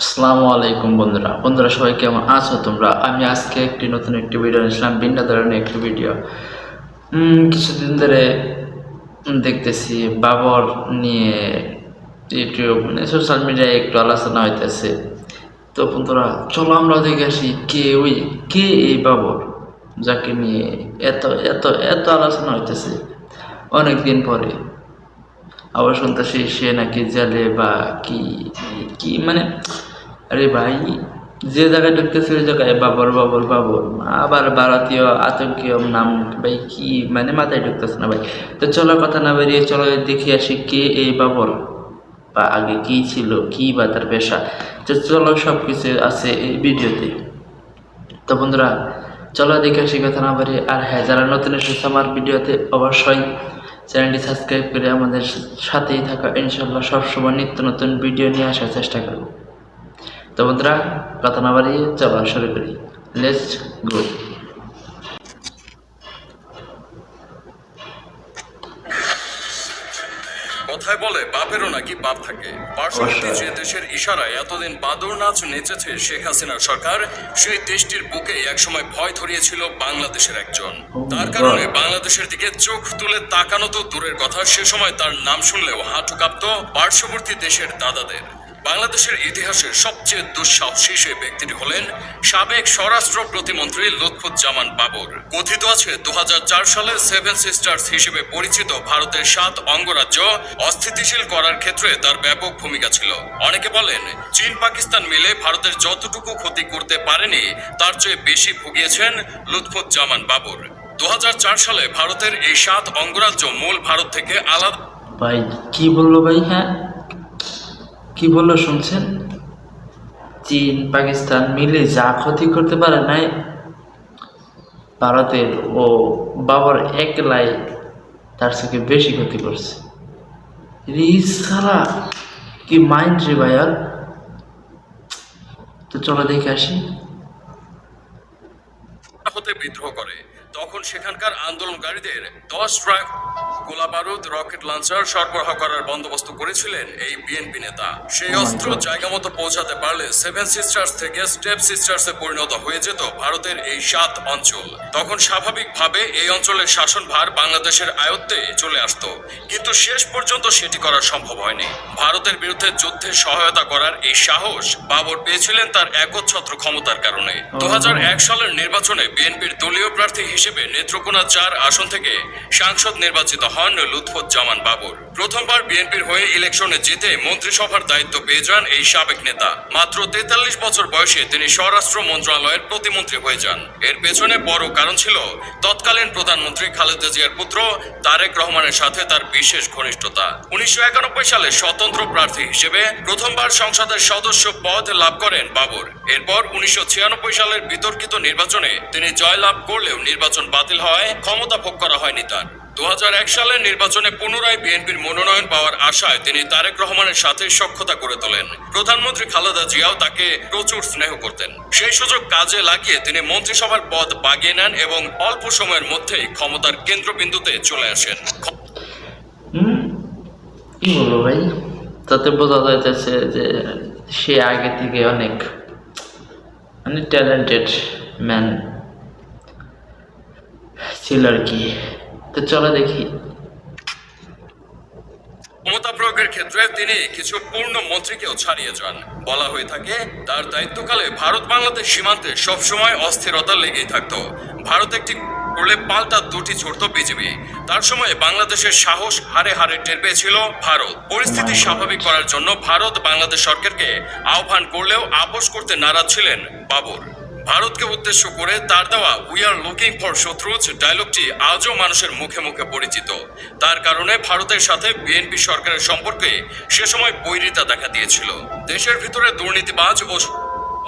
আসসালামু আলাইকুম বন্ধুরা বন্ধুরা সবাই কেমন আছো তোমরা? আমি আজকে নতুন একটি ভিডিও নিয়েছিলাম, ভিন্ন ধরনের একটি ভিডিও। কিছুদিন ধরে দেখতেছি বাবর নিয়ে ইউটিউব সোশ্যাল মিডিয়ায় একটু আলোচনা হইতেছে। তো বন্ধুরা চলো আমরা দেখে আসি কে এই বাবর, যাকে নিয়ে এত এত এত আলোচনা হইতেছে অনেক দিন পরে। আবার শুনতেছি সে নাকি জেলে বা কি কি মানে, আরে ভাই, যে জায়গায় ঢুকতেছে ওই জায়গায় বাবর বাবর বাবর, আবার ভারতীয় আতঙ্কীয় নাম, ভাই কি মানে মাথায় ঢুকতেছে না ভাই। তো চলো কথা না বেরিয়ে চলো দেখে আসি কে এই বাবর, বা আগে কি ছিল, কি বা তার পেশা। তো চলো সব কিছু আছে এই ভিডিওতে। তো বন্ধুরা চলো দেখে আসি কথা না বেরিয়ে। আর হ্যাঁ, যারা নতুন এসেছে আমার ভিডিওতে অবশ্যই চ্যানেলটি সাবস্ক্রাইব করে আমাদের সাথেই থাকা, ইনশাল্লাহ সবসময় নিত্য নতুন ভিডিও নিয়ে আসার চেষ্টা করব। তো বন্ধুরা কথা না বাড়িয়ে চলো শুরু করি, লেটস গো। কথায় বলে বাপেরও নাকি বাপ থাকে। পার্শ্ববর্তী যে দেশের ইশারায় এতদিন বাদর নাচ নেচেছে শেখ হাসিনার সরকার, সেই দেশটির বুকে একসময় ভয় ধরিয়েছিল বাংলাদেশের একজন। তার কারণে বাংলাদেশের দিকে চোখ তুলে তাকানো তো দূরের কথা, সে সময় তার নাম শুনলেও হাঁটু কাঁপত পার্শ্ববর্তী দেশের দাদাদের। বাংলাদেশের ইতিহাসের সবচেয়ে দুঃসাহসী সেই ব্যক্তিটি হলেন সাবেক স্বরাষ্ট্র প্রতিমন্ত্রী লুৎফুজ্জামান বাবর। কথিত আছে 2004 সালে সেভেন সিস্টার্স হিসেবে পরিচিত ভারতের 7 অঙ্গরাজ্য অস্থিতিশীল করার ক্ষেত্রে তার ব্যাপক ভূমিকা ছিল। অনেকে বলেন চীন পাকিস্তান মিলে ভারতের যতটুকু ক্ষতি করতে পারেনি তার চেয়ে বেশি ভুগিয়েছেন লুৎফুজ্জামান বাবর। 2004 সালে ভারতের এই 7 অঙ্গরাজ্য মূল ভারত থেকে আলাদা। ভাই কি বললো ভাই? হ্যাঁ, কি বললো শুনছেন? চীন পাকিস্তান মিলে যা ক্ষতি করতে পারে নাই ভারতের, ও বাবর একলাই তার থেকে বেশি ক্ষতি করছে। সারা কি মাইন্ড রে ভাই। আর তো চলো দেখে আসি। হতে বিদ্রোহ করে, তখন সেখানকার আন্দোলনকারীদের 10 ট্রাক গোলা বারুদ, রকেট লঞ্চার সরবরাহ করার বন্দোবস্ত করেছিলেন এই বিএনপি নেতা। সেই অস্ত্র জায়গা মতো পৌঁছাতে পারলে সেভেন সিস্টার্স থেকে স্টেপ সিস্টার্সে পরিণত হয়ে যেত ভারতের এই 7 অঞ্চল। তখন স্বাভাবিকভাবে এই অঞ্চলের শাসনভার বাংলাদেশের আয়ত্তে চলে আসতো, কিন্তু শেষ পর্যন্ত সেটি করা সম্ভব হয়নি। ভারতের বিরুদ্ধে যুদ্ধে সহায়তা করার এই সাহস বাবর পেয়েছিলেন তার একচ্ছত্র ক্ষমতার কারণে। 2001 সালের নির্বাচনে বিএনপির দলীয় প্রার্থী হিসেবে নেত্রকোনা 4 আসন থেকে সাংসদ নির্বাচিত হন লুৎফুজ্জামান বাবর। প্রথমবার বিএনপির হয়ে ইলেকশনে জিতে মন্ত্রিসভার দায়িত্ব পেয়ে যান এই সাবেক নেতা। মাত্র 43 বছর বয়সে তিনি স্বরাষ্ট্র মন্ত্রণালয়ের প্রতিমন্ত্রী হয়ে যান। এর পেছনে বড় কারণ ছিল তৎকালীন প্রধানমন্ত্রী খালেদা জিয়ার পুত্র তারেক রহমানের সাথে তার বিশেষ ঘনিষ্ঠতা। 1991 সালে স্বতন্ত্র প্রার্থী হিসেবে প্রথমবার সংসদের সদস্য পদ লাভ করেন বাবর। এরপর 1996 সালের বিতর্কিত নির্বাচনে তিনি জয়লাভ করলেও নির্বাচন বাতিল হওয়ায় ক্ষমতা ভোগ করা হয়নি তার। 2001 সালের নির্বাচনে পুনরায় বিএনপির মনোনয়ন পাওয়ার আশায় তিনি তারেক রহমানের সাথে সখ্যতা করে তোলেন। প্রধানমন্ত্রী খালেদা জিয়াও তাকে প্রচুর স্নেহ করতেন। সেই সুযোগ কাজে লাগিয়ে তিনি মন্ত্রিসভার পদ বাগিয়ে নেন এবং অল্প সময়ের মধ্যেই ক্ষমতার কেন্দ্রবিন্দুতে চলে আসেন। কি বলবো ভাই, তাতে বোঝা যাইতেছে যে সে আগে থেকে অনেক মানে ট্যালেন্টেড ম্যান ছিল আর কি। তো চলো দেখি। ক্ষমতা প্রয়োগের ক্ষেত্রে তিনি কিছু পূর্ণ মন্ত্রীকেও ছাড়িয়ে যান। বলা হয়ে থাকে তার দায়িত্বকালে ভারত বাংলাদেশ সীমান্তে সবসময় অস্থিরতা লেগেই থাকতো। ভারত একটি করলে পাল্টা দুটি ছড়ত বিজেপি। তার সময়ে বাংলাদেশের সাহস হারে হারে টের পেয়েছিল ভারত। পরিস্থিতি স্বাভাবিক করার জন্য ভারত বাংলাদেশ সরকারকে আহ্বান করলেও আপোষ করতে নারাজ ছিলেন বাবর। ভারতকে উদ্দেশ্য করে তার দেওয়া উই আর লুকিং ফর শত্রুজ ডায়লগটি আজও মানুষের মুখে মুখে পরিচিত। তার কারণে ভারতের সাথে বিএনপি সরকারের সম্পর্কে সে সময় বৈরিতা দেখা দিয়েছিল। দেশের ভিতরে দুর্নীতিবাজ ও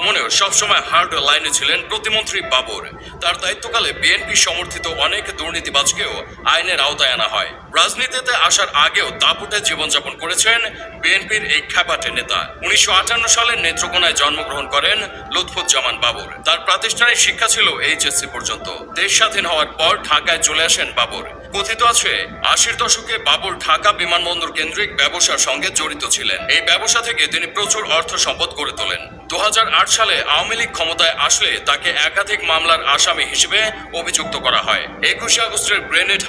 মনেও সবসময় হার্ড লাইনে ছিলেন প্রতিমন্ত্রী বাবর। তার দায়িত্বকালে বিএনপি সমর্থিত অনেক দুর্নীতিবাজকেও আইনের আওতায় আনা হয়। রাজনীতিতে আসার আগেও দাপুটে জীবনযাপন করেছেন বিএনপির এই খ্যাপাটে নেতা। 1958 সালে নেত্রকোনায় জন্মগ্রহণ করেন লুৎফুজ্জামান বাবর। তার প্রাতিষ্ঠানিক শিক্ষা ছিল এইচএসসি পর্যন্ত। দেশ স্বাধীন হওয়ার পর ঢাকায় চলে আসেন বাবর। কথিত আছে 80-র দশকে বাবুল ঢাকা বিমানবন্দর কেন্দ্রিক ব্যবসার সঙ্গে জড়িত ছিলেন। এই ব্যবসা থেকে তিনি প্রচুর অর্থ সম্পদ গড়ে তোলেন। 2008 সালে আওয়ামী লীগ ক্ষমতায় আসলে তাকে একাধিক মামলার আসামি হিসেবে অভিযুক্ত করা হয়। 21 আগস্টের গ্রেনেড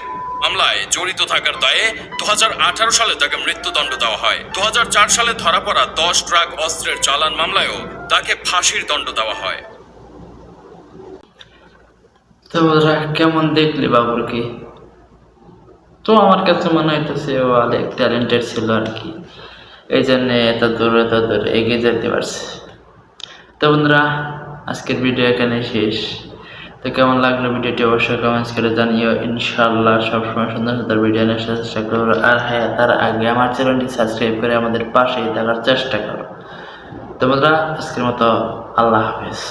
মামলায় জড়িত থাকার দায়ে 2018 সালে তাকে মৃত্যুদণ্ড দেওয়া হয়। 2004 সালে ধরা পড়া 10 ট্রাক অস্ত্রের চালান মামলায়ও তাকে ফাঁসির দণ্ড দেওয়া হয়। তো বন্ধুরা কেমন দেখলি বাবুরকে? তো আমার কাছে মনে হইতেছে ও অনেক ট্যালেন্টেড ছিল আর কি, এই জন্যে এত দূর এগিয়ে যেতে পারছে। তো বন্ধুরা আজকের ভিডিও এখানে শেষ। তো কেমন লাগলো ভিডিওটি অবশ্যই কমেন্টস করে জানিও। ইনশাআল্লাহ সবসময় সুন্দর সুন্দর ভিডিও নিয়ে আসার চেষ্টা করবো। আর হ্যাঁ, তার আগে আমার চ্যানেলটি সাবস্ক্রাইব করে আমাদের পাশেই থাকার চেষ্টা করো। তো বন্ধুরা আজকের মতো আল্লাহ হাফেজ।